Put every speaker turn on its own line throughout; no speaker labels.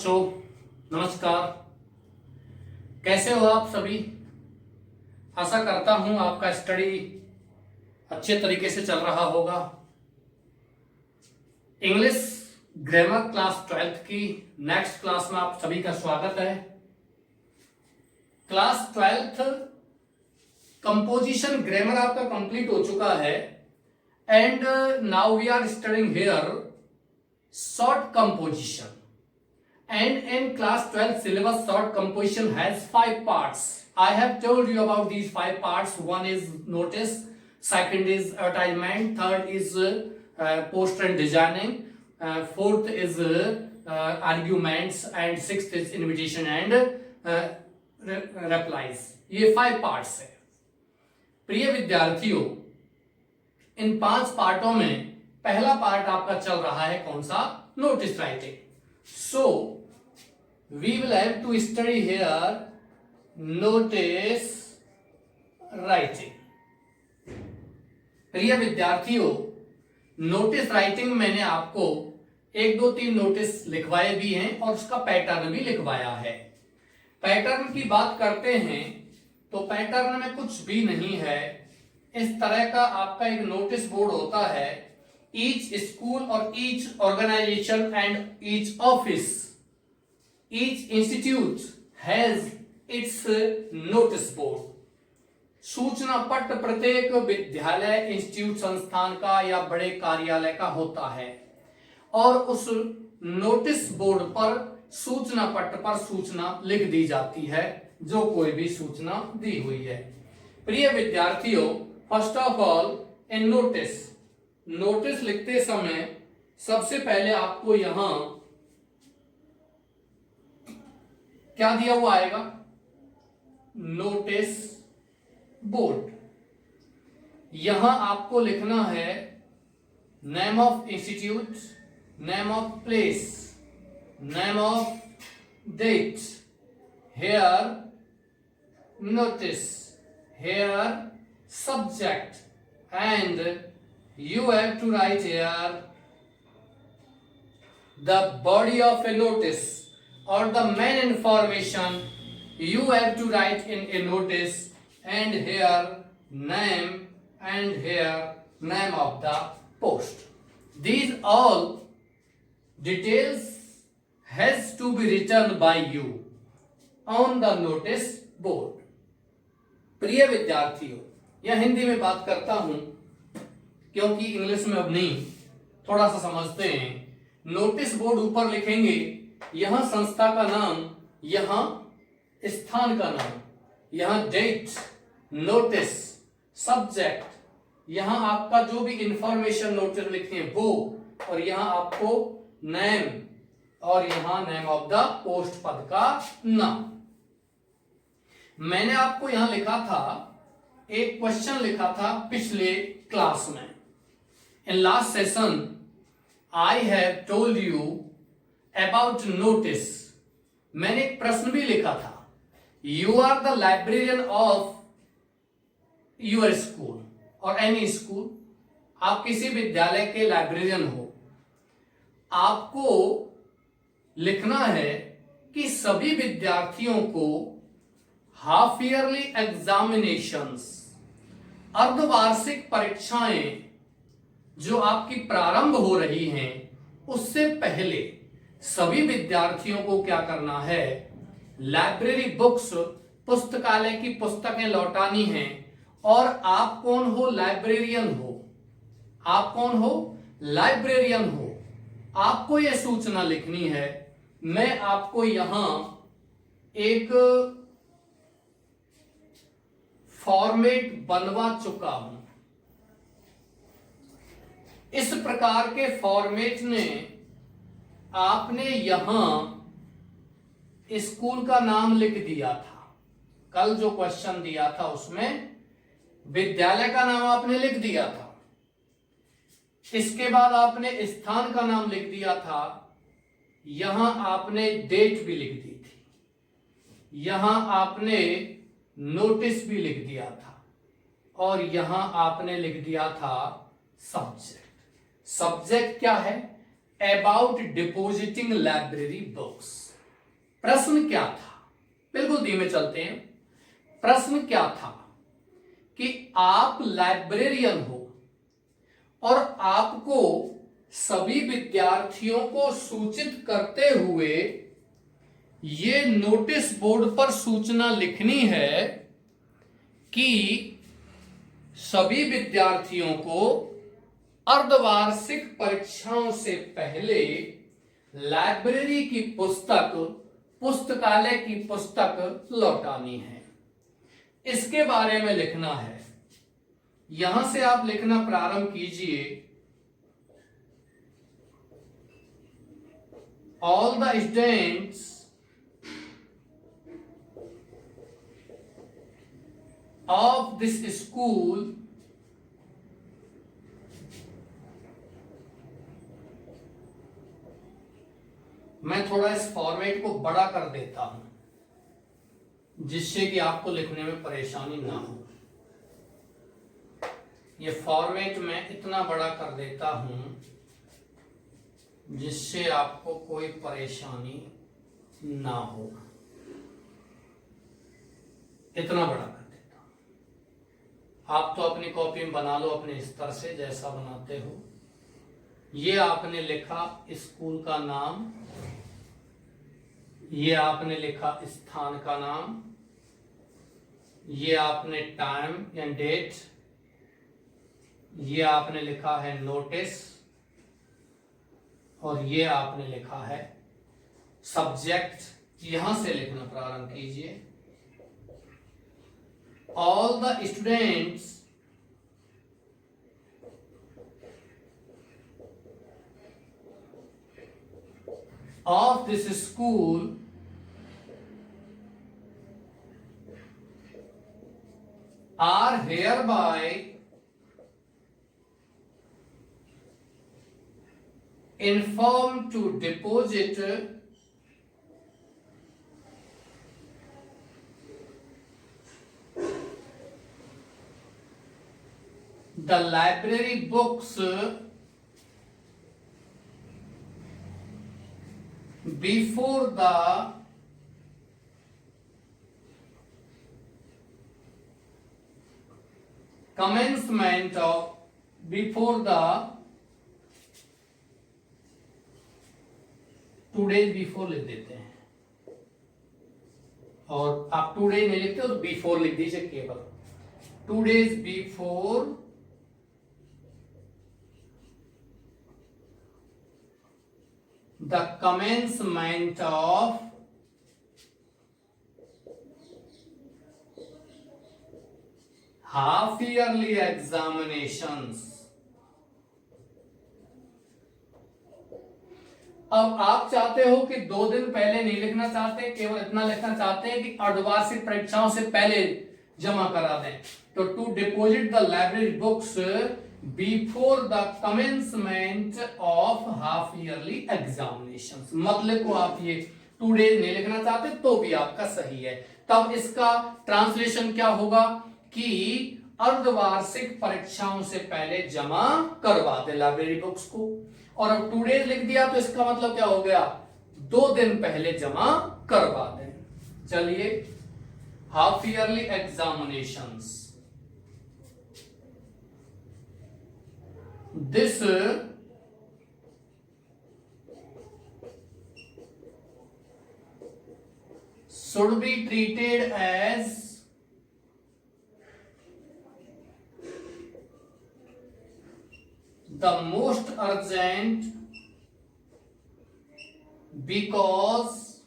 बच्चों नमस्कार। कैसे हो आप सभी। आशा करता हूं आपका स्टडी अच्छे तरीके से चल रहा होगा। इंग्लिश ग्रामर क्लास 12th की नेक्स्ट क्लास में आप सभी का स्वागत है। क्लास 12th कंपोजिशन ग्रामर आपका कंप्लीट हो चुका है and now we are studying here short composition. And in class 12 syllabus, short composition has 5 parts. I have told you about these 5 parts. One is notice, second is advertisement, third is poster and designing, fourth is arguments, and sixth is invitation and replies. ये 5 parts है। प्रिय विद्यार्थियों, इन 5 पार्टों में पहला part आपका चल रहा है कौन सा? Notice writing. So we will have to study here notice writing. प्रिय विद्यार्थियों, नोटिस राइटिंग मैंने आपको 1 2 3 नोटिस लिखवाए भी हैं और उसका पैटर्न भी लिखवाया है। पैटर्न की बात करते हैं तो पैटर्न में कुछ भी नहीं है। इस तरह का आपका एक नोटिस बोर्ड होता है। ईच स्कूल और each organisation and each office, each institute has its notice board. सूचना पट प्रत्येक विद्यालय, इंस्टीट्यूट, संस्थान का या बड़े कार्यालय का होता है और उस नोटिस बोर्ड पर सूचना पट पर सूचना लिख दी जाती है, जो कोई भी सूचना दी हुई है। प्रिय विद्यार्थियों, first of all in notice लिखते समय सबसे पहले आपको यहां क्या दिया हुआ आएगा? Notice board. यहां आपको लिखना है name of institute, name of place, name of date, here notice, here subject, and you have to write here the body of a notice or the main information you have to write in a notice, and here name and here name of the post. These all details has to be written by you on the notice board. प्रिय विद्यार्थियों, यह हिंदी में बात करता हूं क्योंकि English में अब नहीं, थोड़ा सा समझते हैं। नोटिस बोर्ड ऊपर लिखेंगे, यहां संस्था का नाम, यहां स्थान का नाम, यहां डेट, नोटिस, सब्जेक्ट, यहां आपका जो भी इंफॉर्मेशन नोटिस लिखते हैं वो, और यहां आपको नेम और यहां नेम ऑफ द पोस्ट, पद का नाम। मैंने आपको यहां लिखा था, एक क्वेश्चन लिखा था पिछले क्लास में। In last session, I have told you about notice. मैंने एक प्रश्न भी लिखा था। You are the librarian of your school or any school. आप किसी विद्यालय के लाइब्रेरियन हो। आपको लिखना है कि सभी विद्यार्थियों को हाफ ईयरली एग्जामिनेशंस, अर्धवार्षिक परीक्षाएं जो आपकी प्रारंभ हो रही हैं, उससे पहले सभी विद्यार्थियों को क्या करना है? लाइब्रेरी बुक्स, पुस्तकालय की पुस्तकें लौटानी हैं। और आप कौन हो? लाइब्रेरियन हो। आप कौन हो? लाइब्रेरियन हो। आपको यह सूचना लिखनी है। मैं आपको यहां एक फॉर्मेट बनवा चुका हूं। इस प्रकार के फॉर्मेट ने आपने यहां स्कूल का नाम लिख दिया था। कल जो क्वेश्चन दिया था उसमें विद्यालय का नाम आपने लिख दिया था। इसके बाद आपने स्थान का नाम लिख दिया था। यहां आपने डेट भी लिख दी थी। यहां आपने नोटिस भी लिख दिया था और यहां आपने लिख दिया था सब्जेक्ट। सब्जेक्ट क्या है? About depositing library books. प्रश्न क्या था, बिल्कुल धीमे चलते हैं। प्रश्न क्या था कि आप लाइब्रेरियन हो और आपको सभी विद्यार्थियों को सूचित करते हुए ये नोटिस बोर्ड पर सूचना लिखनी है कि सभी विद्यार्थियों को अर्धवार्षिक परीक्षाओं से पहले लाइब्रेरी की पुस्तक, पुस्तकालय की पुस्तक लौटानी है। इसके बारे में लिखना है। यहां से आप लिखना प्रारंभ कीजिए। All the students of this school मैं थोड़ा इस फॉर्मेट को बड़ा कर देता हूं जिससे कि आपको लिखने में परेशानी ना हो। ये फॉर्मेट मैं इतना बड़ा कर देता हूं जिससे आपको कोई परेशानी ना हो। इतना बड़ा कर देता हूं। आप तो अपनी कॉपी में बना लो अपने स्तर से, जैसा बनाते हो। ये आपने लिखा स्कूल का नाम, ये आपने लिखा स्थान का नाम, ये आपने टाइम या डेट, ये आपने लिखा है नोटिस, और ये आपने लिखा है सब्जेक्ट। यहां से लिखना प्रारंभ कीजिए। All the students of this school are hereby informed to deposit the library books before the commencement of before the two days before लिख देते हैं, और आप टू डेज नहीं लिखते हो तो बिफोर लिख दीजिए केवल। 2 days before the commencement of half yearly examinations। अब आप चाहते हो कि 2 दिन पहले नहीं लिखना चाहते, केवल इतना लिखना चाहते हैं कि अर्धवार्षिक परीक्षाओं से पहले जमा करा दें। तो to deposit the library books before the commencement of half yearly examination. मतलब को आप ये 2 डेज नहीं लिखना चाहते तो भी आपका सही है। तब इसका ट्रांसलेशन क्या होगा कि अर्धवार्षिक परीक्षाओं से पहले जमा करवा दे लाइब्रेरी बुक्स को। और अब 2 डेज लिख दिया तो इसका मतलब क्या हो गया, 2 दिन पहले जमा करवा दें। चलिए, half yearly examinations, this should be treated as the most urgent because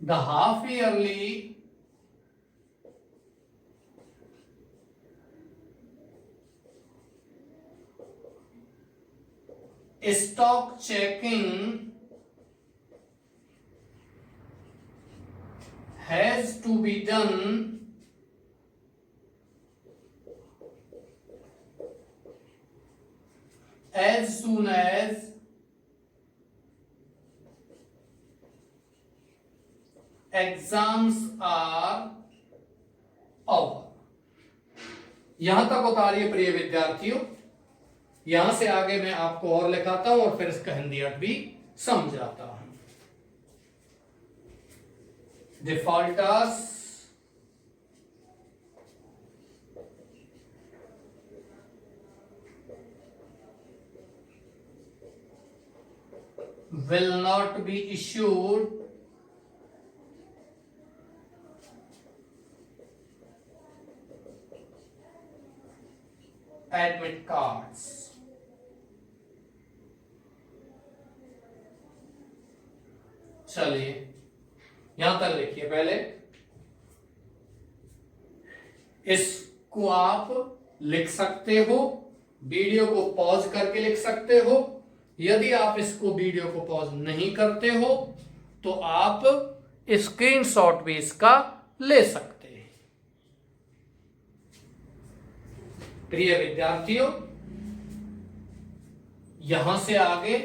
the half yearly stock checking has to be done as soon as exams are over. यहां तक उतारिए प्रिय विद्यार्थियों। यहां से आगे मैं आपको और लिखाता हूं और फिर इसका हिंदी अर्थ भी समझाता हूं। Defaulters will not be issued admit cards। चलिए यहां तक लिखिए पहले, इसको आप लिख सकते हो, वीडियो को पॉज करके लिख सकते हो। यदि आप इसको वीडियो को पॉज नहीं करते हो तो आप स्क्रीनशॉट भी इसका ले सकते हैं। प्रिय विद्यार्थियों, यहां से आगे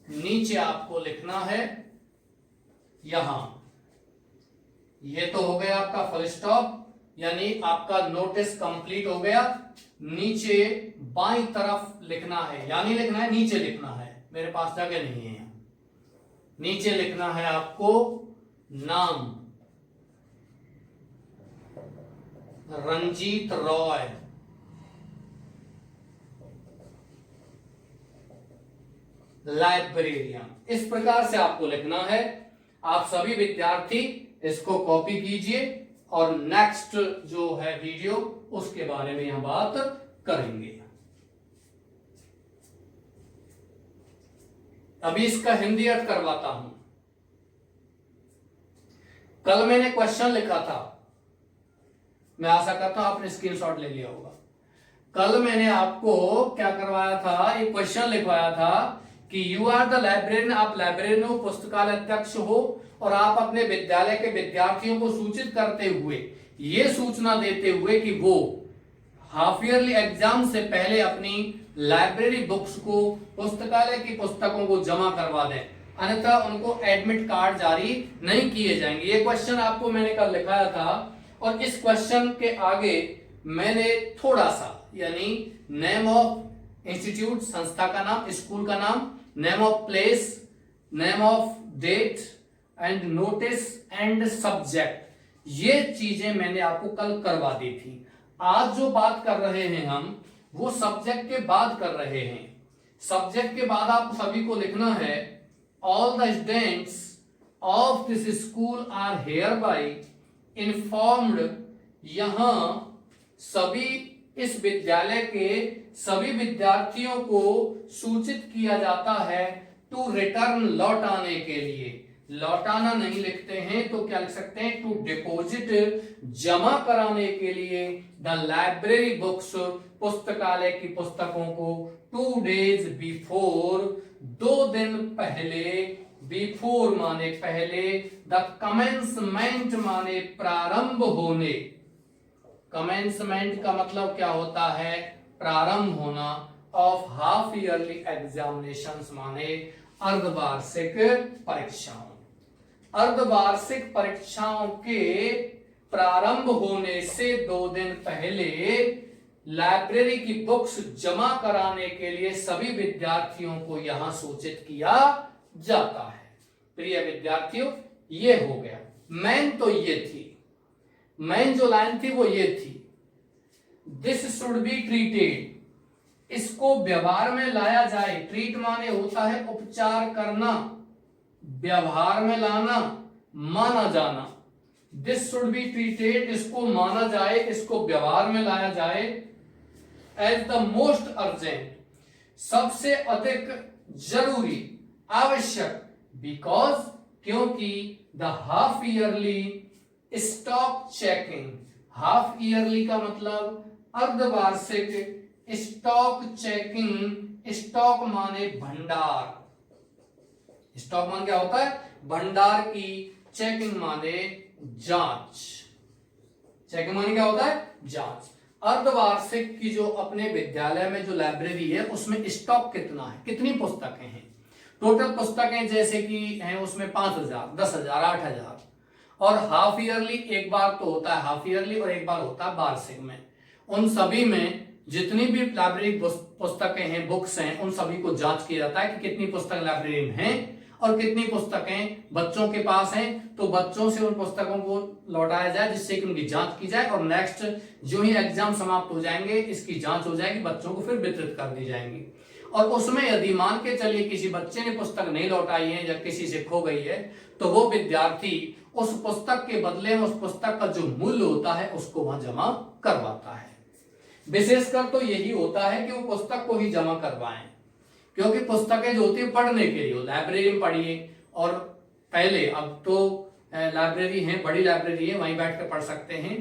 नीचे आपको लिखना है, यहां ये तो हो गया आपका फुल स्टॉप, यानी आपका नोटिस कंप्लीट हो गया। नीचे बाईं तरफ लिखना है, यानी लिखना है नीचे लिखना है, मेरे पास जगह नहीं है। नीचे लिखना है आपको नाम रंजीत रॉय, लाइब्रेरियन। इस प्रकार से आपको लिखना है। आप सभी विद्यार्थी इसको कॉपी कीजिए और नेक्स्ट जो है वीडियो उसके बारे में यहां बात करेंगे। अभी इसका हिंदी अर्थ करवाता हूं। कल मैंने क्वेश्चन लिखा था, मैं आशा करता हूं आपने स्क्रीनशॉट ले लिया होगा। कल मैंने आपको क्या करवाया था, एक क्वेश्चन लिखवाया था कि यू आर द लाइब्रेरियन, आप लाइब्रेरियन हो, पुस्तकालय अध्यक्ष हो, और आप अपने विद्यालय के विद्यार्थियों को सूचित करते हुए, ये सूचना देते हुए कि वो हाफ ईयरली एग्जाम से पहले अपनी लाइब्रेरी बुक्स को, पुस्तकालय की पुस्तकों को जमा करवा दें, अन्यथा उनको एडमिट कार्ड जारी नहीं किए जाएंगे। ये क्वेश्चन आपको मैंने कल लिखाया था, और इस क्वेश्चन के आगे मैंने थोड़ा सा, यानी नेम ऑफ इंस्टीट्यूट, संस्था का नाम, स्कूल का नाम, name of place, name of date and notice and subject, ये चीजें मैंने आपको कल करवा दी थी। आज जो बात कर रहे हैं हम, वो सब्जेक्ट के बाद कर रहे हैं। सब्जेक्ट के बाद आप सभी को लिखना है, all the students of this school are hereby informed. यहां सभी, इस विद्यालय के सभी विद्यार्थियों को सूचित किया जाता है टू रिटर्न, लौटाने के लिए। लौटाना नहीं लिखते हैं तो क्या लिख सकते हैं, टू डिपॉजिट, जमा कराने के लिए, द लाइब्रेरी बुक्स, पुस्तकालय की पुस्तकों को, 2 days बिफोर, 2 दिन पहले, बिफोर माने पहले, द कमेंसमेंट माने प्रारंभ होने। कमेंसमेंट का मतलब क्या होता है, प्रारंभ होना, ऑफ हाफ ईयरली एग्जामिनेशंस माने अर्धवार्षिक परीक्षाओं। अर्धवार्षिक परीक्षाओं के प्रारंभ होने से 2 दिन पहले लाइब्रेरी की बुक्स जमा कराने के लिए सभी विद्यार्थियों को यहां सूचित किया जाता है। प्रिय विद्यार्थियों, ये हो गया। मेन तो ये थी, मेन जो लाइन थी वो ये थी, दिस शुड बी ट्रीटेड, इसको व्यवहार में लाया जाए। ट्रीट माने होता है उपचार करना, व्यवहार में लाना, माना जाना। दिस शुड बी ट्रीटेड, इसको माना जाए, इसको व्यवहार में लाया जाए, एज द मोस्ट अर्जेंट, सबसे अधिक जरूरी, आवश्यक, बिकॉज, क्योंकि, the half yearly stock checking, half yearly का मतलब अर्धवार्षिक, स्टॉक चेकिंग, स्टॉक माने भंडार, स्टॉक मान क्या होता है, भंडार की, चेकिंग माने जांच, चेकिंग माने क्या होता है, जांच। अर्धवार्षिक की जो अपने विद्यालय में जो लाइब्रेरी है उसमें स्टॉक कितना है, कितनी पुस्तकें हैं, टोटल पुस्तकें जैसे कि हैं उसमें 5000, 10000, 8000, और हाफ ईयरली एक बार तो होता है हाफ ईयरली और एक बार होता है वार्षिक में, उन सभी में जितनी भी लाइब्रेरी पुस्तकें हैं, बुक्स हैं, उन सभी को जांच किया जाता है कि कितनी पुस्तक लाइब्रेरी में हैं और कितनी पुस्तकें बच्चों के पास हैं। तो बच्चों से उन पुस्तकों को लौटाया जाए जिससे कि उनकी जांच की जाए, और नेक्स्ट जो ही एग्जाम समाप्त हो जाएंगे इसकी जांच हो जाएगी, बच्चों को फिर वितरित कर दी जाएंगी। और उसमें यदि मान के चलिए किसी बच्चे ने पुस्तक नहीं लौटाई है या किसी से खो गई है, तो वो विद्यार्थी उस पुस्तक के बदले में उस पुस्तक का जो मूल्य होता है उसको वहां जमा करवाता है। विशेषकर तो यही होता है कि वो पुस्तक को ही जमा करवाएं, क्योंकि पुस्तकें जो होती है पढ़ने के लिए, लाइब्रेरी में पढ़िए। और पहले, अब तो लाइब्रेरी है, बड़ी लाइब्रेरी है, वहीं बैठ कर पढ़ सकते हैं।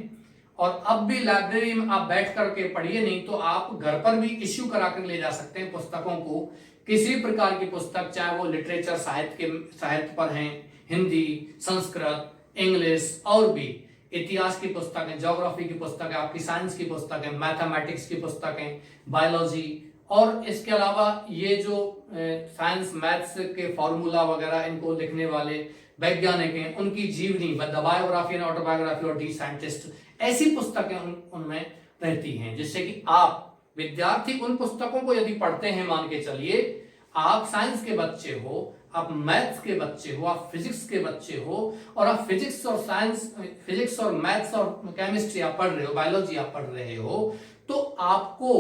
और अब भी लाइब्रेरी में आप बैठ करके पढ़िए, नहीं तो आप घर पर भी इश्यू करा कर ले जा सकते हैं पुस्तकों को। किसी प्रकार की पुस्तक, चाहे वो लिटरेचर साहित्य पर हैं, हिंदी, संस्कृत, इंग्लिश, और भी इतिहास की पुस्तकें, ज्योग्राफी की पुस्तकें, आपकी साइंस की पुस्तकें, मैथमेटिक्स की पुस्तकें, बायोलॉजी, और इसके अलावा ये जो साइंस मैथ्स के फॉर्मूला वगैरह इनको लिखने वाले वैज्ञानिक हैं, उनकी जीवनी, the biography and autobiography of the scientist, ऐसी पुस्तकें उनमें रहती हैं, जिससे कि आप विद्यार्थी उन पुस्तकों को यदि पढ़ते हैं, मान के चलिए आप साइंस के बच्चे हो, आप मैथ्स के बच्चे हो, आप फिजिक्स के बच्चे हो, और आप फिजिक्स और मैथ्स और केमिस्ट्री आप पढ़ रहे हो, बायोलॉजी आप पढ़ रहे हो, तो आपको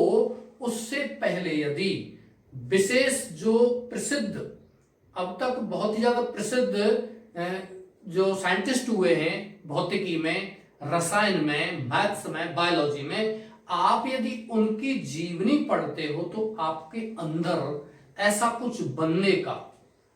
उससे पहले यदि विशेष जो प्रसिद्ध, अब तक बहुत ही ज्यादा प्रसिद्ध जो साइंटिस्ट हुए हैं भौतिकी में, रसायन में, मैथ्स में, बायोलॉजी में, आप यदि उनकी जीवनी पढ़ते हो तो आपके अंदर ऐसा कुछ बनने का,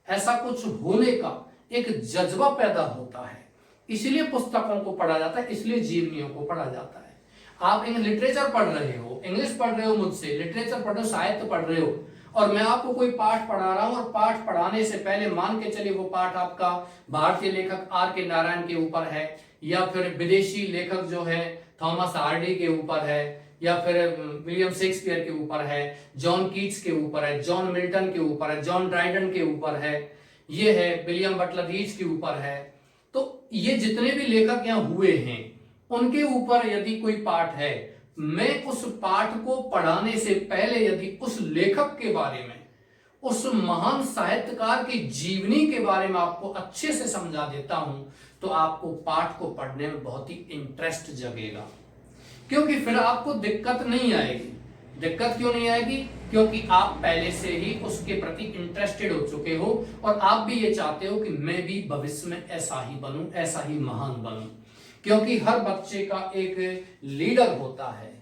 ऐसा कुछ होने का एक जज्बा पैदा होता है। इसलिए पुस्तकों को पढ़ा जाता है, इसलिए जीवनियों को पढ़ा जाता है। आप लिटरेचर पढ़ रहे हो, इंग्लिश पढ़ रहे हो, मुझसे लिटरेचर पढ़ रहे हो, साहित्य पढ़ रहे हो, और मैं आपको कोई पाठ पढ़ा रहा हूं, और पाठ पढ़ाने से पहले मान के चलिए वो पाठ आपका भारतीय लेखक R.K. नारायण के ऊपर है, या फिर विदेशी लेखक जो है थॉमस हार्डी के ऊपर है, या फिर विलियम शेक्सपियर के ऊपर है, जॉन कीट्स के ऊपर है, जॉन मिल्टन के ऊपर है, जॉन ड्राइडन के ऊपर है, ये है विलियम बटलर ईच के ऊपर है। तो ये जितने भी लेखक यहाँ हुए हैं उनके ऊपर यदि कोई पाठ है, मैं उस पाठ को पढ़ाने से पहले यदि उस लेखक के बारे में, उस महान साहित्यकार की जीवनी के बारे में आपको अच्छे से समझा देता हूं, तो आपको पाठ को पढ़ने में बहुत ही इंटरेस्ट जगेगा, क्योंकि फिर आपको दिक्कत नहीं आएगी। दिक्कत क्यों नहीं आएगी? क्योंकि आप पहले से ही उसके प्रति इंटरेस्टेड हो चुके हो, और आप भी ये चाहते हो कि मैं भी भविष्य में ऐसा ही बनूं, ऐसा ही महान बनूं। क्योंकि हर बच्चे का एक लीडर होता है,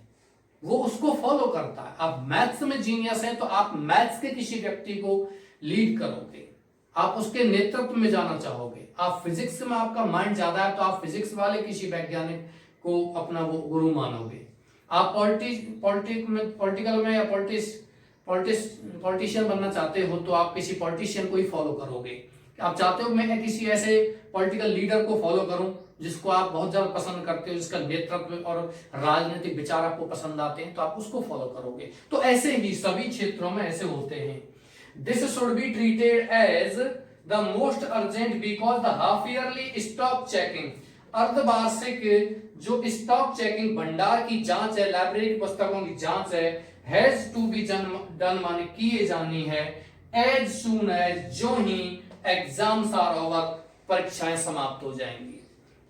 वो उसको फॉलो करता है। आप मैथ्स में जीनियस हैं तो आप मैथ्स के किसी व्यक्ति को लीड करोगे, आप उसके नेतृत्व में जाना चाहोगे। आप फिजिक्स में आपका माइंड ज्यादा है तो आप फिजिक्स वाले किसी वैज्ञानिक को अपना वो गुरु मानोगे। आप पॉलिटिकल में या पॉलिटिशियन बनना चाहते हो तो आप किसी पॉलिटिशियन को ही फॉलो करोगे। आप चाहते हो मैं किसी ऐसे पॉलिटिकल लीडर को फॉलो करूं जिसको आप बहुत ज्यादा पसंद करते हो, जिसका नेतृत्व और राजनीतिक विचार आपको पसंद आते हैं, तो आप उसको फॉलो करोगे। तो ऐसे ही सभी क्षेत्रों में ऐसे होते हैं। This should be treated as the most urgent because the half yearly stock checking, अर्धवार्षिक जो स्टॉक चेकिंग, भंडार की जांच है, लाइब्रेरी की पुस्तकों की जांच है, हैज टू बी डन माने किए जानी है, एज सून एज जो ही एग्जाम्स आर ओवर, परीक्षाएं समाप्त हो जाएंगी।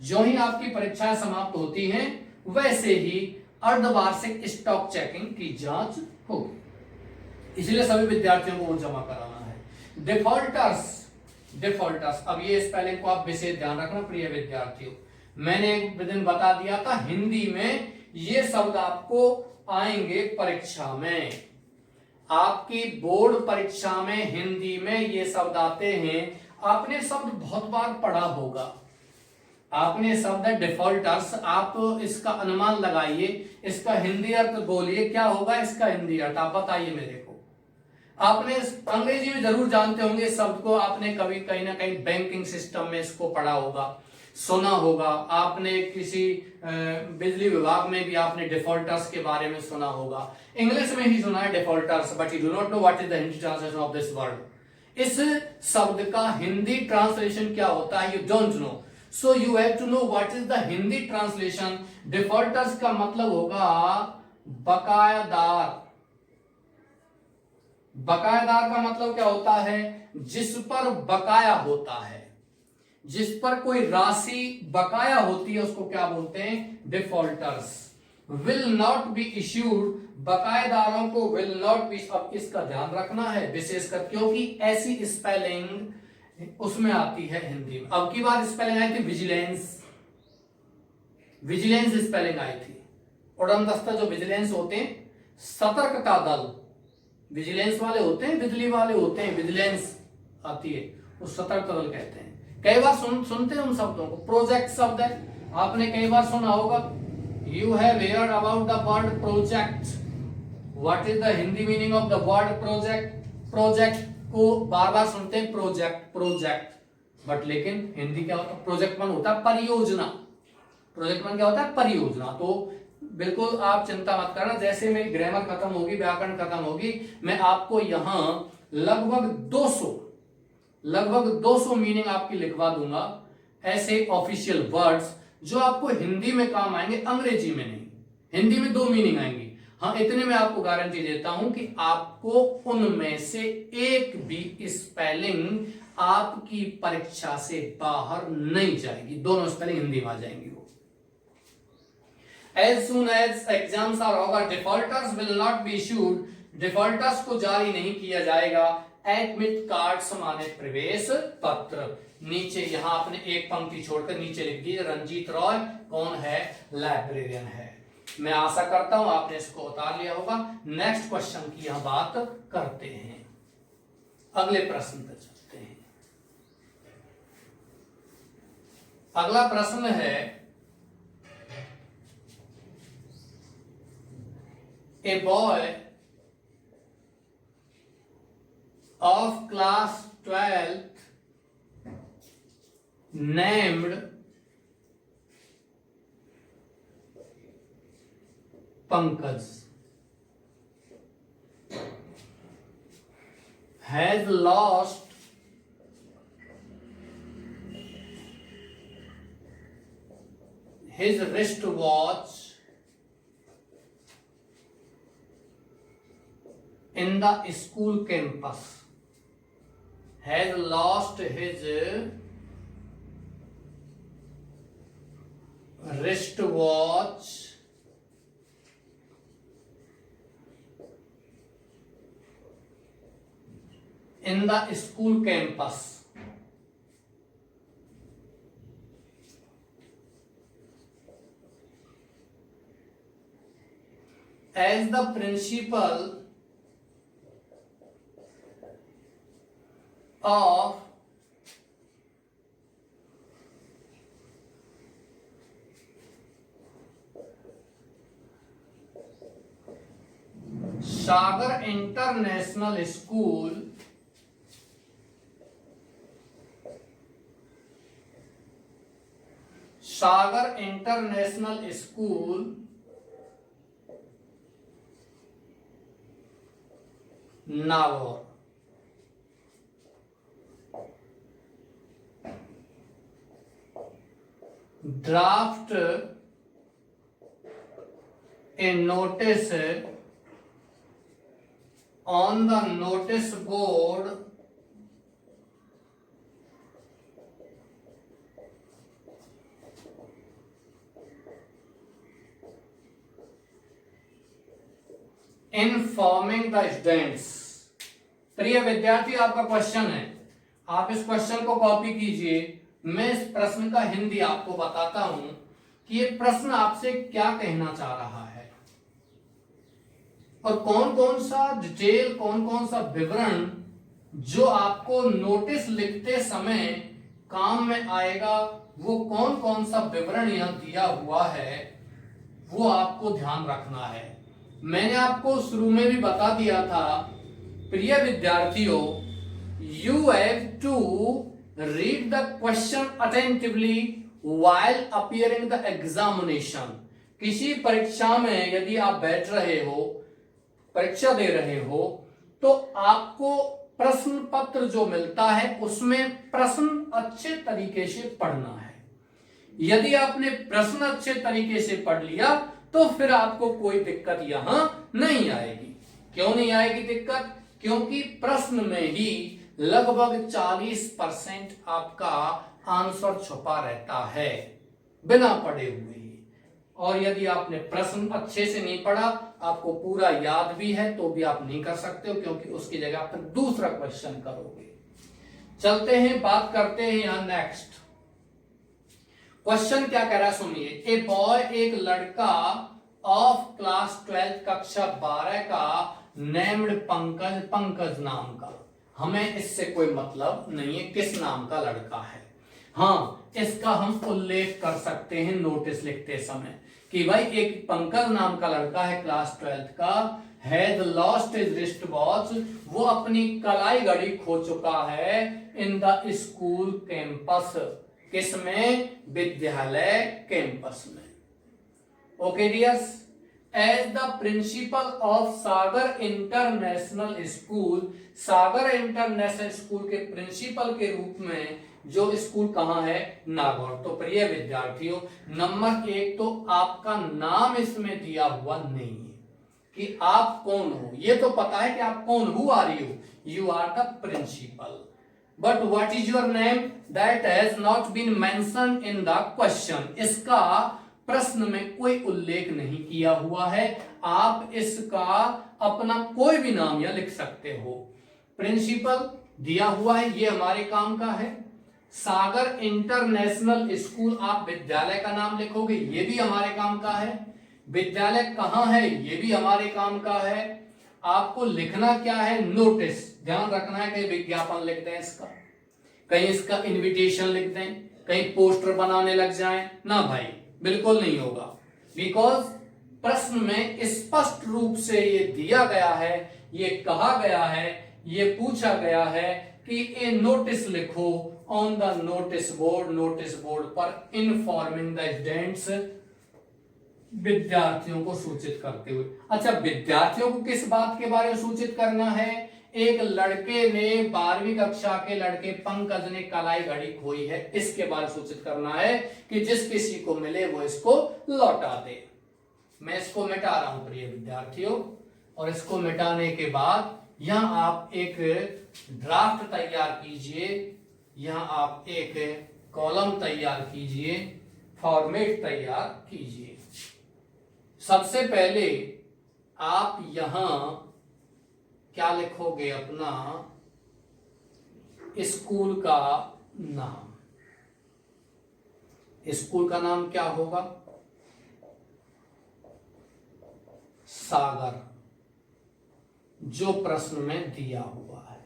जो ही आपकी परीक्षाएं समाप्त होती हैं वैसे ही अर्धवार्षिक स्टॉक चेकिंग की जांच होगी। इसलिए सभी विद्यार्थियों को वो जमा कराना है। डिफॉल्टर्स, अब ये स्पेलिंग को आप विशेष ध्यान रखना प्रिय विद्यार्थियों। मैंने एक दिन बता दिया था हिंदी में ये शब्द आपको आएंगे परीक्षा में, आपकी बोर्ड परीक्षा में हिंदी में ये शब्द आते हैं। आपने शब्द बहुत बार पढ़ा होगा, आपने शब्द है डिफॉल्टर्स, आप इसका अनुमान लगाइए, इसका हिंदी अर्थ बोलिए, क्या होगा इसका हिंदी अर्थ, आप बताइए मेरे को। आपने अंग्रेजी में जरूर जानते होंगे इस शब्द को, आपने कभी कहीं ना कहीं बैंकिंग सिस्टम में इसको पढ़ा होगा, सुना होगा। आपने किसी बिजली विभाग में भी आपने डिफॉल्टर्स के बारे में सुना होगा। इंग्लिश में ही सुना है defaulters, but you do not know what is the Hindi translation of this word. इस शब्द का हिंदी ट्रांसलेशन क्या होता है, you don't know, so you have to know what is the Hindi translation. Defaulters का मतलब होगा बकायादार। बकायादार का मतलब क्या होता है? जिस पर बकाया होता है, जिस पर कोई राशि बकाया होती है उसको क्या बोलते हैं? Defaulters. Will not be issued, बकायेदारों को विल नॉट बी, अब इसका ध्यान रखना है विशेषकर क्योंकि ऐसी स्पेलिंग उसमें आती है हिंदी में। अब की बार स्पेलिंग आई थी विजिलेंस, विजिलेंस स्पेलिंग आई थी। उड़न दस्ता जो विजिलेंस होते हैं, सतर्कता दल, विजिलेंस वाले होते हैं, बिजली वाले होते हैं, विजिलेंस आती है, उस सतर्कता दल कहते हैं। कई बार सुनते हैं उन शब्दों को। प्रोजेक्ट शब्द है, आपने कई बार सुना होगा। You have heard about the word project. What is the Hindi meaning of the word project? Project को बार बार सुनते हैं, प्रोजेक्ट प्रोजेक्ट, बट लेकिन हिंदी क्या होता है? प्रोजेक्ट मन होता है परियोजना। प्रोजेक्ट मन क्या होता है? परियोजना। तो बिल्कुल आप चिंता मत करना, जैसे मेरी ग्रामर खत्म होगी, व्याकरण खत्म होगी, मैं आपको यहां लगभग 200 मीनिंग आपकी लिखवा दूंगा, ऐसे ऑफिशियल वर्ड्स जो आपको हिंदी में काम आएंगे, अंग्रेजी में नहीं। हिंदी में 2 मीनिंग आएंगी। हाँ, इतने में आपको गारंटी देता हूं कि आपको उनमें से एक भी स्पेलिंग आपकी परीक्षा से बाहर नहीं जाएगी। दोनों स्पेलिंग हिंदी में आ जाएंगी। वो As soon as exams are over, defaulters will not be issued. Defaulters को जारी नहीं किया जाएगा। एडमिट कार्ड्स माने प्रवेश पत्र। नीचे यहां आपने एक पंक्ति छोड़कर नीचे लिख दीजिए रंजीत रॉय कौन है? लाइब्रेरियन है। मैं आशा करता हूं आपने इसको उतार लिया होगा। नेक्स्ट क्वेश्चन की यहां बात करते हैं, अगले प्रश्न पर चलते हैं। अगला प्रश्न है, a boy of class 12th named Pankaj has lost his wristwatch in the school campus, has lost his wristwatch in the school campus. As the principal of Sagar International School, Sagar International School, Nagaur, draft a notice on the notice board informing the students। प्रिय विद्यार्थी, आपका question है, आप इस question को copy कीजिए। मैं इस प्रश्न का हिंदी आपको बताता हूं कि ये प्रश्न आपसे क्या कहना चाह रहा है और कौन कौन सा डिटेल, कौन कौन सा विवरण जो आपको नोटिस लिखते समय काम में आएगा, वो कौन कौन सा विवरण यहां दिया हुआ है, वो आपको ध्यान रखना है। मैंने आपको शुरू में भी बता दिया था, प्रिय विद्यार्थियों, you have to read the question attentively while appearing the examination। किसी परीक्षा में यदि आप बैठ रहे हो, परीक्षा दे रहे हो, तो आपको प्रश्न पत्र जो मिलता है उसमें प्रश्न अच्छे तरीके से पढ़ना है। यदि आपने प्रश्न अच्छे तरीके से पढ़ लिया तो फिर आपको कोई दिक्कत यहां नहीं आएगी। क्यों नहीं आएगी दिक्कत? क्योंकि प्रश्न में ही लगभग 40% आपका आंसर छुपा रहता है बिना पढ़े हुए ही। और यदि आपने प्रश्न अच्छे से नहीं पढ़ा, आपको पूरा याद भी है, तो भी आप नहीं कर सकते हो, क्योंकि उसकी जगह आप दूसरा क्वेश्चन करोगे। चलते हैं, बात करते हैं यहां नेक्स्ट क्वेश्चन क्या कह रहा है, सुनिए। ए बॉय, एक लड़का ऑफ क्लास 12 कक्षा 12 का, नेम्ड पंकज, पंकज नाम का। हमें इससे कोई मतलब नहीं है किस नाम का लड़का है। हाँ, इसका हम उल्लेख कर सकते हैं नोटिस लिखते समय कि भाई एक पंकज नाम का लड़का है क्लास 12 का, had lost his wrist watch, वो अपनी कलाई घड़ी खो चुका है, इन द स्कूल कैंपस, किसमें? विद्यालय कैंपस में। Okay dears, as the principal of Sagar international school, Sagar international school के प्रिंसिपल के रूप में जो स्कूल कहां है? नागौर। तो प्रिय विद्यार्थियों, नंबर 1 तो आपका नाम इसमें दिया हुआ नहीं है कि आप कौन हो। ये तो पता है कि आप कौन, who are you are the principal, but what is your name, that has not been mentioned in the question. इसका प्रश्न में कोई उल्लेख नहीं किया हुआ है। आप इसका अपना कोई भी नाम यहां लिख सकते हो। प्रिंसिपल दिया हुआ है, ये हमारे काम का है। सागर इंटरनेशनल स्कूल, आप विद्यालय का नाम लिखोगे, ये भी हमारे काम का है। विद्यालय कहां है, ये भी हमारे काम का है। आपको लिखना क्या है? नोटिस। ध्यान रखना है, कहीं विज्ञापन लिख दें इसका, कहीं इसका इनविटेशन लिख दें, कहीं पोस्टर बनाने लग जाएं ना भाई, बिल्कुल नहीं होगा। बिकॉज प्रश्न में स्पष्ट रूप से ये दिया गया है, ये कहा गया है, ये पूछा गया है कि ए नोटिस लिखो ऑन द नोटिस बोर्ड पर इनफॉर्मिंग द स्टूडेंट्स, विद्यार्थियों को सूचित करते हुए। अच्छा, विद्यार्थियों को किस बात के बारे में सूचित करना है? एक लड़के ने 12वीं कक्षा के लड़के पंकज ने कलाई घड़ी खोई है, इसके बारे में सूचित करना है कि जिस किसी को मिले वो इसको लौटा दे। मैं इसको मिटा रहा हूं प्रिय विद्यार्थियों, और इसको मिटाने के बाद यहां आप एक ड्राफ्ट तैयार कीजिए, यहां आप एक कॉलम तैयार कीजिए, फॉर्मेट तैयार कीजिए। सबसे पहले आप यहां क्या लिखोगे? अपना स्कूल का नाम। स्कूल का नाम क्या होगा? सागर, जो प्रश्न में दिया हुआ है।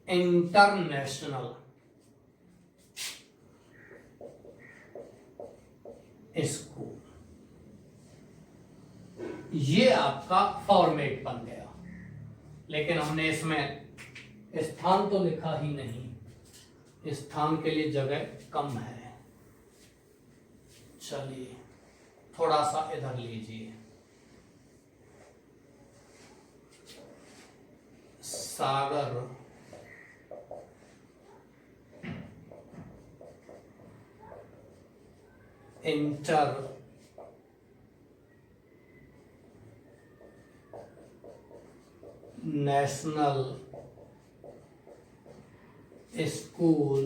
इंटरनेशनल स्कूल, ये आपका फॉर्मेट बन गया। लेकिन हमने इसमें स्थान तो लिखा ही नहीं, स्थान के लिए जगह कम है। चलिए थोड़ा सा इधर लीजिए। सागर इंटर नेशनल स्कूल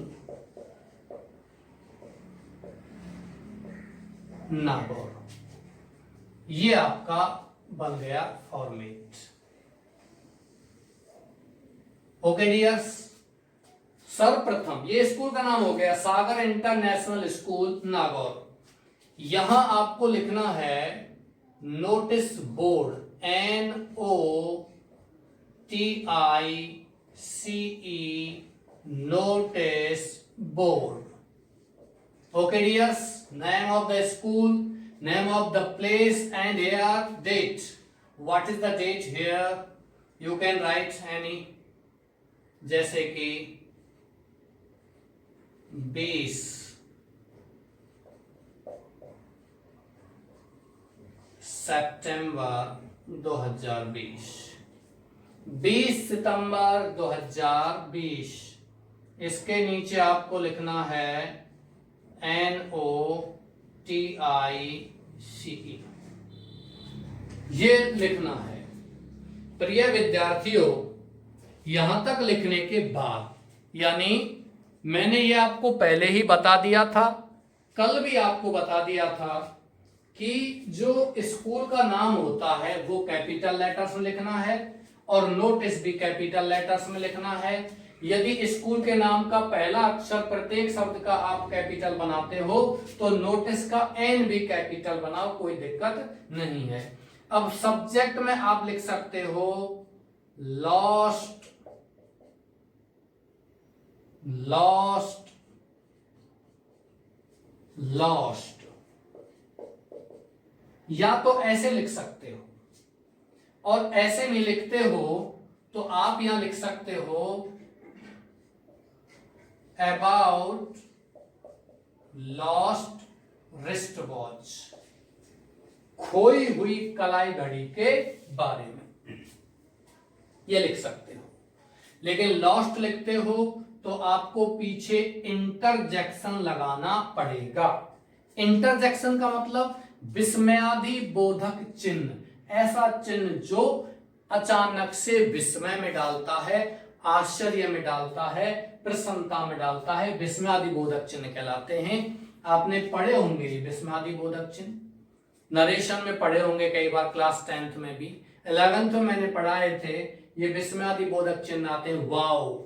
नागौर, ये आपका बन गया फॉर्मेट। ओके डियर्स, सर्वप्रथम ये स्कूल का नाम हो गया सागर इंटरनेशनल स्कूल नागौर। यहां आपको लिखना है notice board, NOTICE, notice board. Okay dears, name of the school, name of the place, and here date. What is the date here? You can write any, जैसे कि 20 सितंबर 2020। 20 सितंबर 2020। इसके नीचे आपको लिखना है NOTICE, ये लिखना है। प्रिय विद्यार्थियों, यहां तक लिखने के बाद, यानी मैंने ये आपको पहले ही बता दिया था, कल भी आपको बता दिया था कि जो स्कूल का नाम होता है वो कैपिटल लेटर्स में लिखना है और नोटिस भी कैपिटल लेटर्स में लिखना है। यदि स्कूल के नाम का पहला अक्षर प्रत्येक शब्द का आप कैपिटल बनाते हो तो नोटिस का एन भी कैपिटल बनाओ, कोई दिक्कत नहीं है। अब सब्जेक्ट में आप लिख सकते हो लॉस्ट, लॉस्ट, लॉस्ट, या तो ऐसे लिख सकते हो, और ऐसे नहीं लिखते हो तो आप यहां लिख सकते हो अबाउट लॉस्ट रिस्ट वॉच, खोई हुई कलाई घड़ी के बारे में ये लिख सकते हो। लेकिन लॉस्ट लिखते हो तो आपको पीछे इंटरजेक्शन लगाना पड़ेगा। इंटरजेक्शन का मतलब विस्मयादि बोधक चिन्ह, ऐसा चिन्ह जो अचानक से विस्मय में डालता है, आश्चर्य में डालता है, प्रसन्नता में डालता है, विस्मयादि बोधक चिन्ह कहलाते हैं। आपने पढ़े होंगे विस्मयादि बोधक चिन्ह, नरेशन में पढ़े होंगे कई बार, क्लास 10th में भी, 11th में मैंने पढ़ाए थे। ये विस्मयादि बोधक चिन्ह आते हैं। वाव,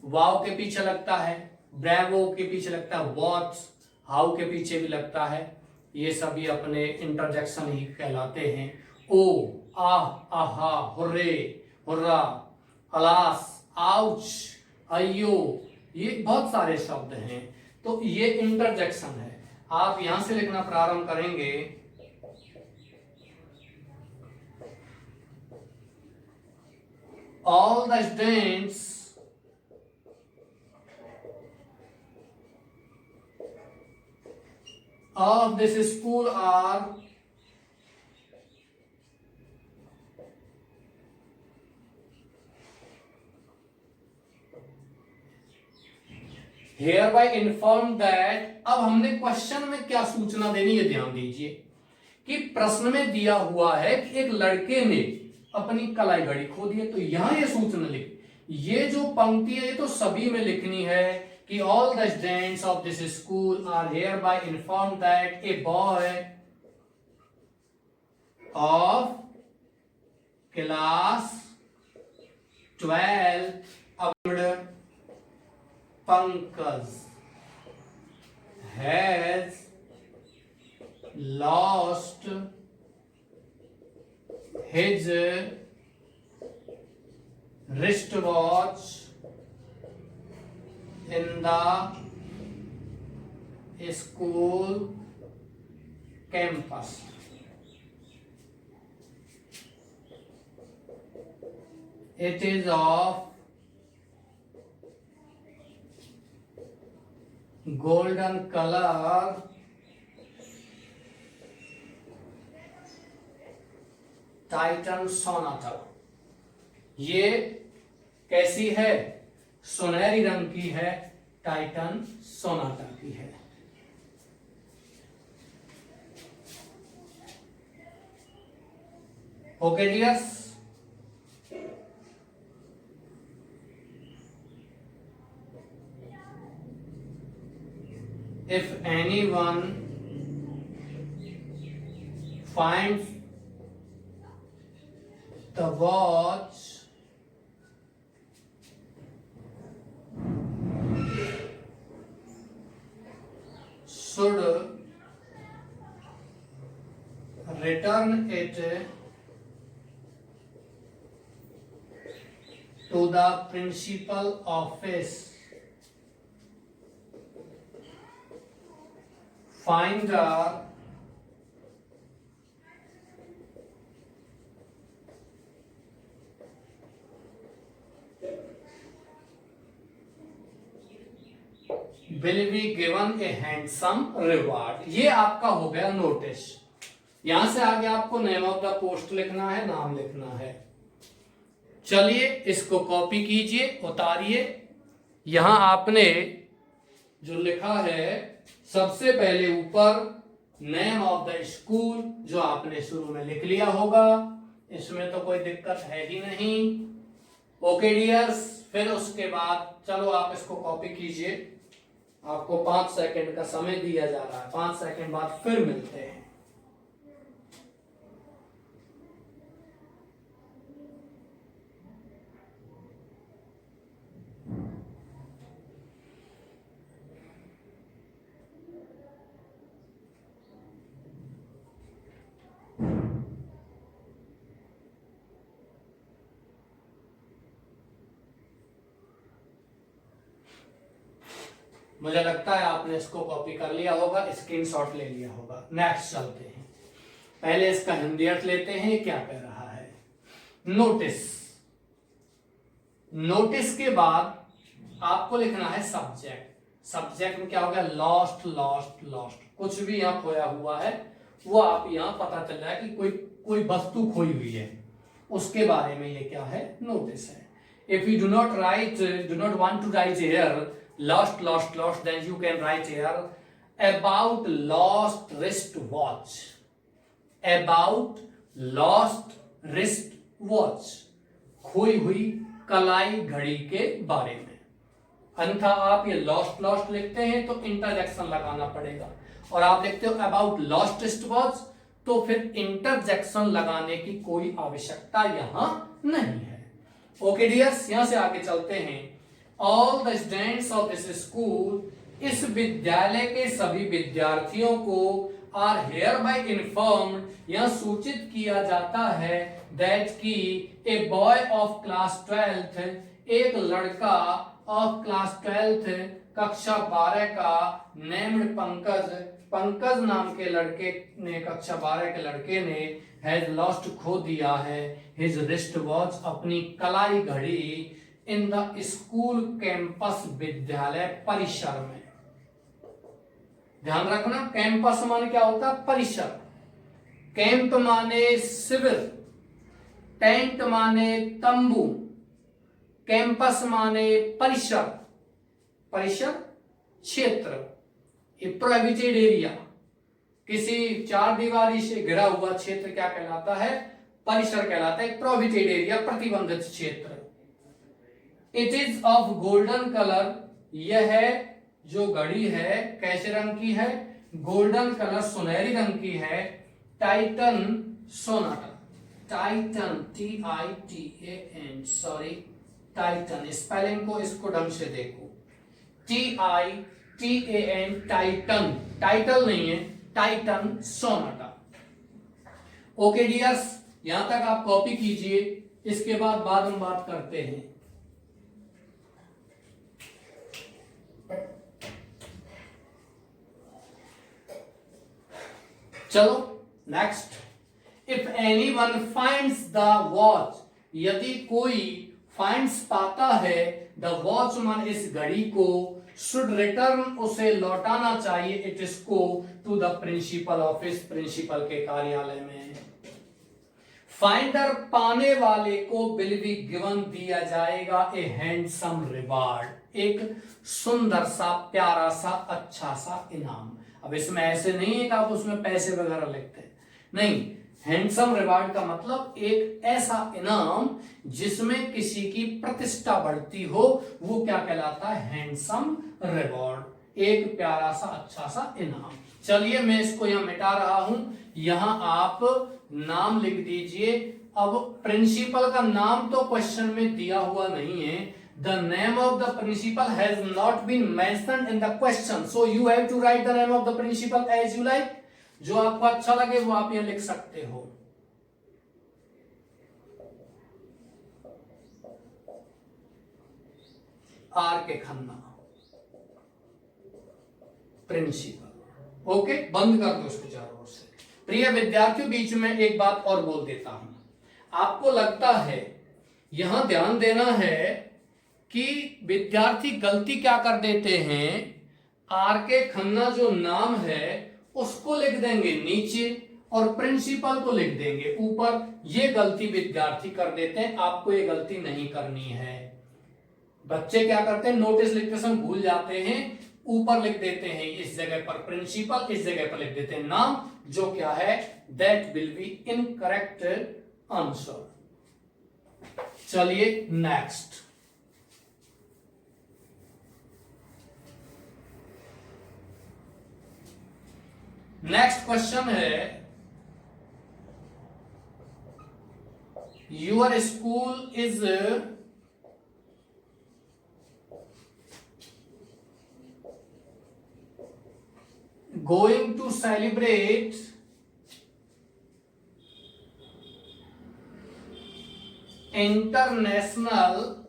वाव के पीछे लगता है, ब्रेवो के पीछे लगता है, व्हाट्स, हाउ के पीछे भी लगता है। ये सभी अपने इंटरजेक्शन ही कहलाते हैं। ओ, आह, आहा, हुर्रे, हुर्रा, अलास, आउच, अयो, ये बहुत सारे शब्द हैं। तो ये इंटरजेक्शन है। आप यहां से लिखना प्रारंभ करेंगे all the students of this school are hereby informed that। अब हमने क्वेश्चन में क्या सूचना देनी है ध्यान दीजिए कि प्रश्न में दिया हुआ है कि एक लड़के ने अपनी कलाई घड़ी खो दी है, तो यहां ये सूचना लिख, ये जो पंक्ति है ये तो सभी में लिखनी है कि all the students of this school are hereby inform that a boy of class 12 Pankaj has lost his wristwatch in the school campus। It is of golden color Titan Sonata. ये कैसी है? सुनहरी रंग की है, टाइटन सोनाटा की है। Okay dears, if anyone finds the watch should return it to the principal office। Finder will be given a handsome reward। ये आपका हो गया नोटिस। यहां से आगे आपको नेम ऑफ द पोस्ट लिखना है, नाम लिखना है। चलिए इसको कॉपी कीजिए, उतारिए। यहां आपने जो लिखा है सबसे पहले ऊपर नेम ऑफ द स्कूल जो आपने शुरू में लिख लिया होगा, इसमें तो कोई दिक्कत है ही नहीं। ओके डियर्स, फिर उसके बाद चलो आप इसको कॉपी कीजिए। आपको 5 सेकंड का समय दिया जा रहा है, 5 सेकंड बाद फिर मिलते हैं। मुझे लगता है आपने इसको कॉपी कर लिया होगा, स्क्रीनशॉट ले लिया होगा। नेक्स्ट चलते हैं। पहले इसका हिंदी अर्थ लेते हैं, क्या कह रहा है। नोटिस। नोटिस के बाद आपको लिखना है सब्जेक्ट। सब्जेक्ट में क्या हो गया, लॉस्ट लॉस्ट लॉस्ट। कुछ भी यहां खोया हुआ है वो आप यहां पता चल रहा है कि कोई वस्तु खोई हुई है, उसके बारे में ये क्या है, नोटिस है। If you do not want to write here lost lost lost, then you can write here about lost wrist watch. About lost wrist watch, खोई हुई कलाई घड़ी के बारे में। अन्यथा आप ये lost lost लिखते हैं तो इंटरजेक्शन लगाना पड़ेगा, और आप लिखते हो about lost wrist watch तो फिर इंटरजेक्शन लगाने की कोई आवश्यकता यहां नहीं है। ओके डियर्स, यहां से आगे चलते हैं। All the students of this school, इस विद्यालय के सभी विद्यार्थियों को are hereby informed, यह सूचित किया जाता है that कि a boy of class 12th, एक लड़का of class 12th कक्षा 12 का named पंकज, पंकज नाम के लड़के ने, कक्षा 12 के लड़के ने has lost खो दिया है his wrist watch, अपनी कलाई घड़ी इन द स्कूल कैंपस, विद्यालय परिसर में। ध्यान रखना, कैंपस माने क्या होता है, परिसर। कैंप माने शिविर, टेंट माने तंबू, कैंपस माने परिसर, परिसर क्षेत्र, प्रोहिबिटेड एरिया। किसी चार दीवारी से घिरा हुआ क्षेत्र क्या कहलाता है, परिसर कहलाता है। प्रोहिबिटेड एरिया, प्रतिबंधित क्षेत्र। It is of golden colour, यह है जो घड़ी है कैसे रंग की है, गोल्डन कलर, सुनहरी रंग की है। Titan Sonata, Titan TITAN, sorry Titan, spelling को इसको ढंग से देखो, TITAN, टाइटन, टाइटल नहीं है, टाइटन सोनाटा। ओके डियर्स, यहां तक आप कॉपी कीजिए, इसके बाद हम बात करते हैं। चलो next. If anyone finds the watch, यदि कोई फाइंड्स पाता है द वॉच मान इस घड़ी को, शुड रिटर्न उसे लौटाना चाहिए, इट इसको to the principal office, principal के कार्यालय में। फाइंडर पाने वाले को विल बी गिवन, दिया जाएगा ए हैंडसम रिवार्ड, एक सुंदर सा प्यारा सा अच्छा सा इनाम। अब इसमें ऐसे नहीं है कि आप उसमें पैसे वगैरह लिखते हैं, नहीं। हैंडसम रिवार्ड का मतलब एक ऐसा इनाम जिसमें किसी की प्रतिष्ठा बढ़ती हो, वो क्या कहलाता है, हैंडसम रिवार्ड, एक प्यारा सा अच्छा सा इनाम। चलिए मैं इसको यहां मिटा रहा हूं, यहां आप नाम लिख दीजिए। अब प्रिंसिपल का नाम तो क्वेश्चन में दिया हुआ नहीं है, the name of the principal has not been mentioned in the question, so you have to write the name of the principal as you like, जो आपको अच्छा लगे वो आप यहां लिख सकते हो। आर के खन्ना, प्रिंसिपल। ओके, बंद कर दो इसको चारों ओर से। प्रिय विद्यार्थियों, बीच में एक बात और बोल देता हूं, आपको लगता है यहां ध्यान देना है कि विद्यार्थी गलती क्या कर देते हैं, आर के खन्ना जो नाम है उसको लिख देंगे नीचे और प्रिंसिपल को लिख देंगे ऊपर। ये गलती विद्यार्थी कर देते हैं, आपको ये गलती नहीं करनी है। बच्चे क्या करते हैं, नोटिस लिखते समय भूल जाते हैं, ऊपर लिख देते हैं इस जगह पर प्रिंसिपल, इस जगह पर लिख देते हैं नाम, जो क्या है, that will be incorrect answer. चलिए नेक्स्ट, नेक्स्ट क्वेश्चन है, your school is going to celebrate International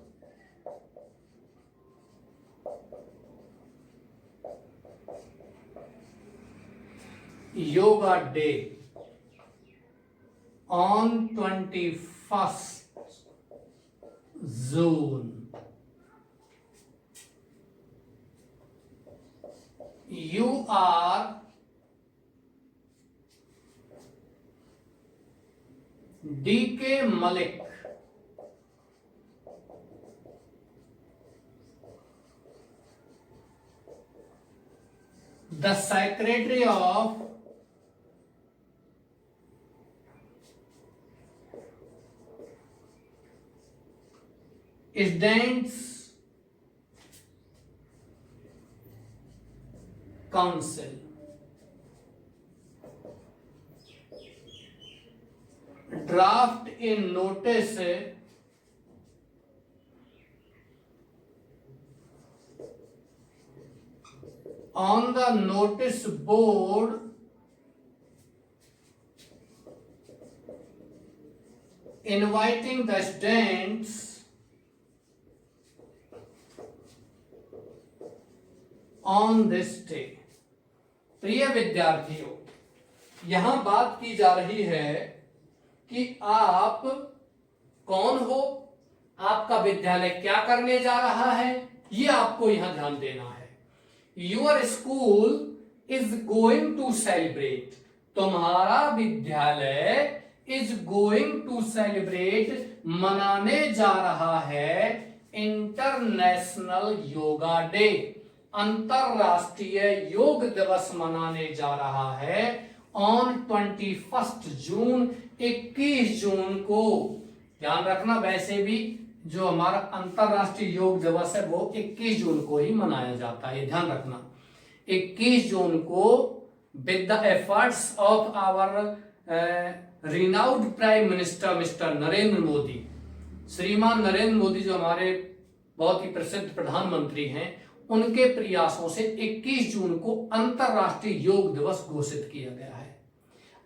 Yoga Day on 21st June. You are D.K. Malik, the Secretary of Students' Council. Draft a notice on the notice board inviting the students on this day. प्रिय विद्यार्थियों, यहां बात की जा रही है कि आप कौन हो, आपका विद्यालय क्या करने जा रहा है, ये आपको यहां ध्यान देना है। Your school is going to celebrate, तुम्हारा विद्यालय इज गोइंग टू सेलिब्रेट, मनाने जा रहा है इंटरनेशनल योगा डे, अंतरराष्ट्रीय योग दिवस मनाने जा रहा है ऑन 21 जून, 21 जून को। ध्यान रखना, वैसे भी जो हमारा अंतरराष्ट्रीय योग दिवस है वो 21 जून को ही मनाया जाता है, ध्यान रखना। 21 जून को with the efforts of our renowned prime minister mister Narendra Modi, श्रीमान नरेंद्र मोदी जो हमारे बहुत ही प्रसिद्ध प्रधानमंत्री हैं, उनके प्रयासों से 21 जून को अंतरराष्ट्रीय योग दिवस घोषित किया गया है।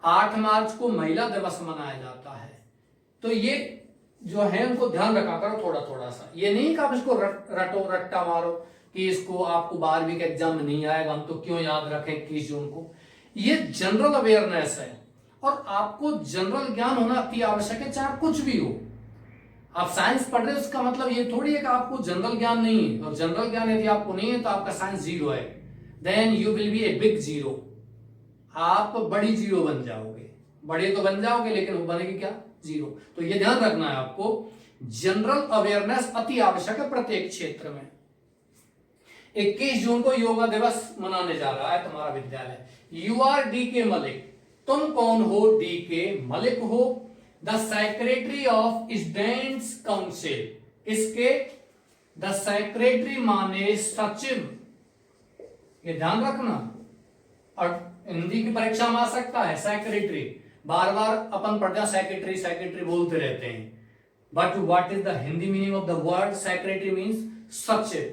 8 मार्च को महिला दिवस मनाया जाता है। तो ये जो है उनको ध्यान रखा करो थोड़ा थोड़ा सा, ये नहीं कि आप इसको रटो रट्टा मारो कि इसको आपको 12वीं का एग्जाम में नहीं आएगा, हम तो क्यों याद रखें 21 जून को। ये जनरल अवेयरनेस है और आपको जनरल ज्ञान होना अति आवश्यक है, चाहे कुछ भी हो। आप साइंस पढ़ रहे हो उसका मतलब ये थोड़ी है कि आपको जनरल ज्ञान नहीं है, और जनरल ज्ञान यदि आपको नहीं है तो आपका साइंस 0 है, then you will be a big 0, आप बड़ी 0 बन जाओगे। बड़े तो बन जाओगे लेकिन वो बनेगी क्या, 0। तो ये ध्यान रखना है आपको, जनरल अवेयरनेस अति आवश्यक है प्रत्येक क्षेत्र में। 21 जून को योगा दिवस मनाने जा रहा है तुम्हारा विद्यालय। You are D.K. मलिक, तुम कौन हो, D.K. मलिक हो, the secretary of students council, इसके द सेक्रेटरी माने सचिव, ये ध्यान रखना। और हिंदी की परीक्षा में आ सकता है सेक्रेटरी, बार बार अपन पढ़ते हैं सेक्रेटरी सेक्रेटरी बोलते रहते हैं, but what is the Hindi meaning of the word secretary? Means सचिव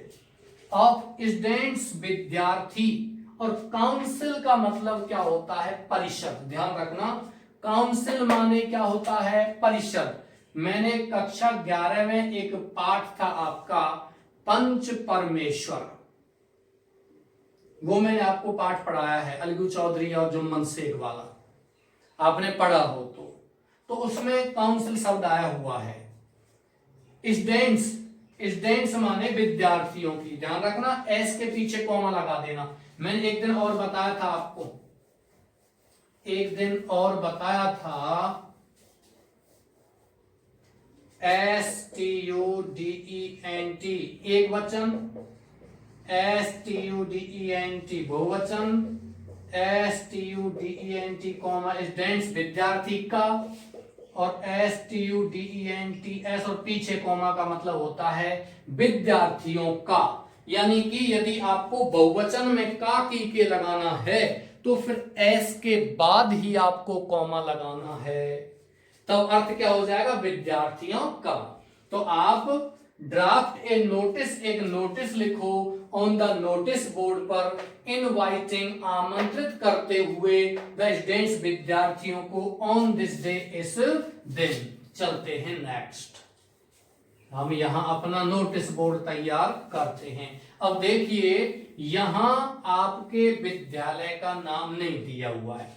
ऑफ स्टूडेंट्स, विद्यार्थी। और काउंसिल का मतलब क्या होता है, परिषद। ध्यान रखना, काउंसिल माने क्या होता है, परिषद। मैंने कक्षा 11 में एक पाठ था आपका पंच परमेश्वर, वो मैंने आपको पाठ पढ़ाया है, अलगू चौधरी और जुम्मन शेख वाला, आपने पढ़ा हो तो उसमें काउंसिल शब्द आया हुआ है। स्टूडेंट्स, स्टूडेंट्स माने विद्यार्थियों की, ध्यान रखना, एस के पीछे कॉमा लगा देना। मैंने एक दिन और बताया था आपको, एक दिन और बताया था, STUDENT एक वचन, STUDENT बहुवचन, STUDENT कॉमा स्टूडेंट्स विद्यार्थी का, और STUDENTS और पीछे कॉमा का मतलब होता है विद्यार्थियों का। यानी कि यदि आपको बहुवचन में का के लगाना है तो फिर S के बाद ही आपको कॉमा लगाना है, तब अर्थ क्या हो जाएगा, विद्यार्थियों का। तो आप ड्राफ्ट ए नोटिस, एक नोटिस लिखो ऑन द नोटिस बोर्ड पर, इनवाइटिंग आमंत्रित करते हुए द स्टूडेंट्स विद्यार्थियों को ऑन दिस डे इस दिन। चलते हैं नेक्स्ट, हम यहां अपना नोटिस बोर्ड तैयार करते हैं। अब देखिए यहां आपके विद्यालय का नाम नहीं दिया हुआ है।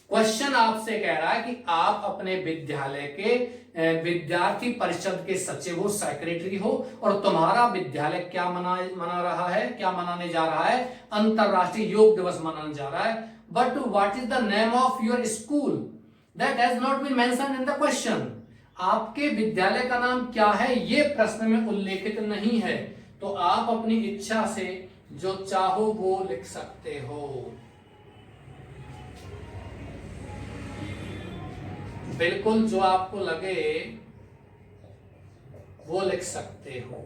क्वेश्चन आपसे कह रहा है कि आप अपने विद्यालय के विद्यार्थी परिषद के सचिव हो, सेक्रेटरी हो, और तुम्हारा विद्यालय क्या मना रहा है, क्या मनाने जा रहा है, अंतरराष्ट्रीय योग दिवस मनाने जा रहा है। But what is the name of your school, that has not been mentioned in the question. आपके विद्यालय का नाम क्या है ये प्रश्न में उल्लेखित नहीं है, तो आप अपनी इच्छा से जो चाहो वो लिख सकते हो। बिल्कुल जो आपको लगे वो लिख सकते हो।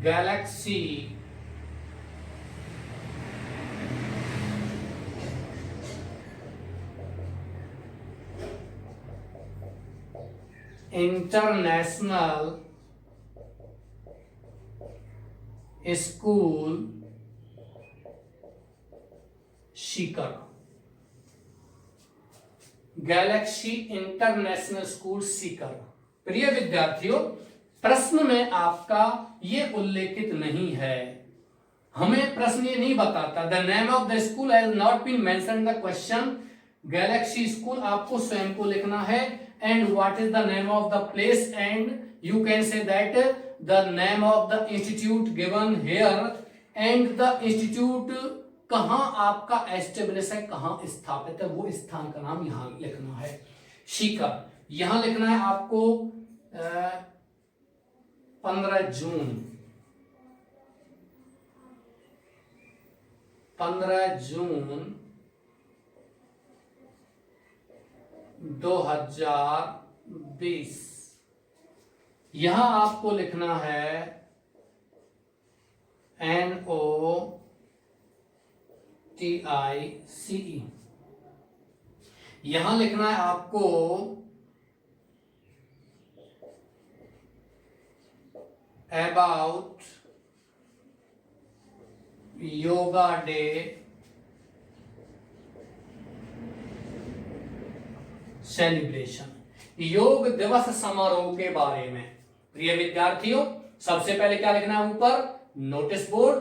Galaxy international school Sikar, Galaxy international school Sikar. प्रिय विद्यार्थियों, प्रश्न में आपका ये उल्लेखित नहीं है, हमें प्रश्न ये नहीं बताता। The name of the school has not been mentioned the question. Galaxy school आपको स्वयं को लिखना है। And what is the name of the place, and you can say that the name of the institute given here, and the institute कहां आपका establish है, कहां स्थापित है, वो स्थान का नाम यहां लिखना है। सीकर यहां लिखना है आपको 15 जून 2020। यहां आपको लिखना है NOTICE। यहां लिखना है आपको अबाउट योगा डे सेलिब्रेशन, योग दिवस समारोह के बारे में। प्रिय विद्यार्थियों, सबसे पहले क्या लिखना है, ऊपर नोटिस बोर्ड,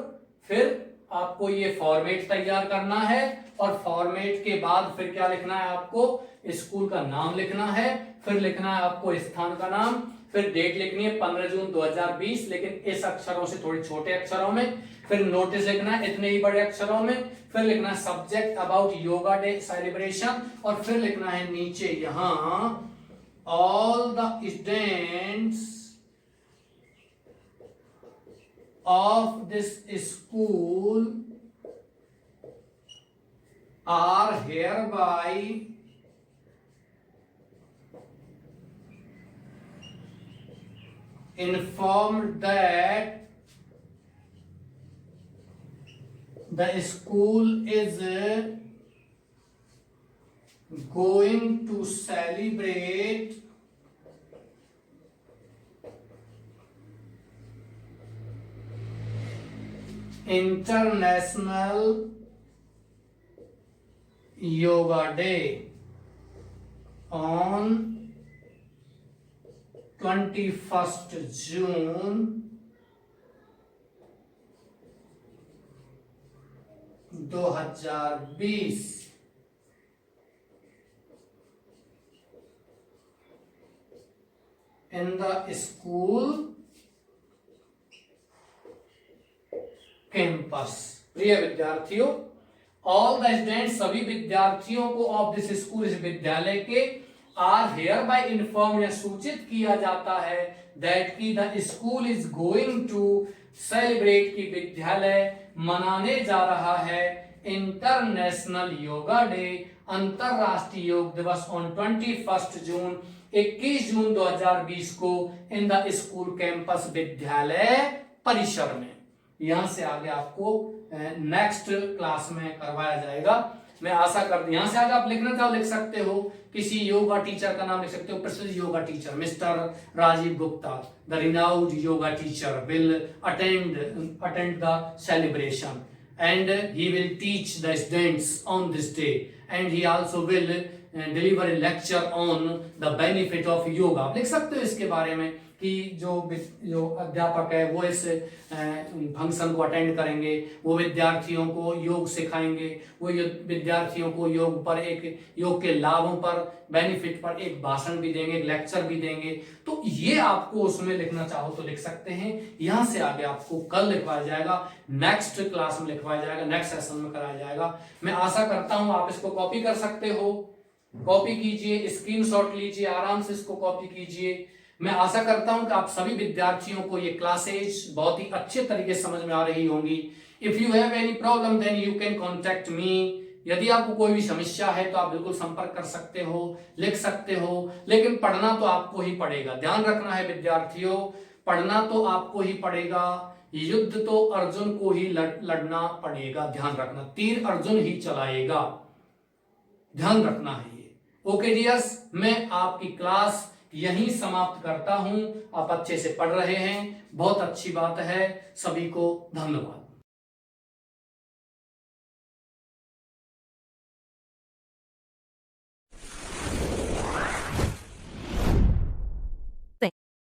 फिर आपको ये फॉर्मेट तैयार करना है, और फॉर्मेट के बाद फिर क्या लिखना है, आपको स्कूल का नाम लिखना है, फिर लिखना है आपको स्थान का नाम, फिर डेट लिखनी है 15 जून 2020, लेकिन इस अक्षरों से थोड़े छोटे अक्षरों में, फिर नोटिस लिखना है इतने ही बड़े अक्षरों में, फिर लिखना है subject about yoga day celebration, और फिर लिखना है नीचे यहां all the students of this school are hereby informed that the school is going to celebrate International Yoga Day on 21st June 2020 in the school campus। प्रिय विद्यार्थियों, all the students सभी विद्यार्थियों को ऑफ दिस स्कूल इस विद्यालय के are here bye inform या सूचित किया जाता है दैट की the school is going to celebrate की विद्यालय मनाने जा रहा है इंटरनेशनल योगा डे अंतरराष्ट्रीय योग दिवस ऑन 21 जून 21 जून 2020 को इन द स्कूल कैंपस विद्यालय परिसर में। यहां से आगे आपको नेक्स्ट क्लास में करवाया जाएगा। मैं आशा करती हूं यहां से आगे आप लिखना चाहो लिख सकते हो, किसी योगा टीचर का नाम लिख सकते हो, प्रसिद्ध yoga teacher mister Rajiv Gupta the renowned yoga teacher will attend the celebration and he will teach the students on this day and he also will deliver a lecture on the benefit of yoga। आप लिख सकते हो इसके बारे में कि जो अध्यापक है वो इस फंक्शन को अटेंड करेंगे, वो विद्यार्थियों को योग सिखाएंगे, वो विद्यार्थियों को योग के लाभों पर बेनिफिट पर एक भाषण भी देंगे, एक लेक्चर भी देंगे। तो ये आपको उसमें लिखना चाहो तो लिख सकते हैं। यहां से आगे आपको कल लिखवाया जाएगा, नेक्स्ट क्लास में लिखवाया जाएगा, नेक्स्ट सेशन में कराया जाएगा। मैं आशा करता हूं आप इसको कॉपी कर सकते हो, कॉपी कीजिए, स्क्रीनशॉट लीजिए, आराम से इसको कॉपी कीजिए। मैं आशा करता हूं कि आप सभी विद्यार्थियों को ये क्लासेज बहुत ही अच्छे तरीके से समझ में आ रही होंगी। If you have any problem then you can contact me. यदि आपको कोई भी समस्या है तो आप बिल्कुल संपर्क कर सकते हो, लिख सकते हो, लेकिन पढ़ना तो आपको ही पड़ेगा। ध्यान रखना है विद्यार्थियों, पढ़ना तो आपको ही पड़ेगा। युद्ध तो अर्जुन को ही लड़ना पड़ेगा। ध्यान रखना, तीर अर्जुन ही चलाएगा, ध्यान रखना है ये। ओके डियर्स, मैं आपकी क्लास यहीं समाप्त करता हूं। आप अच्छे से पढ़ रहे हैं, बहुत अच्छी बात है। सभी को धन्यवाद।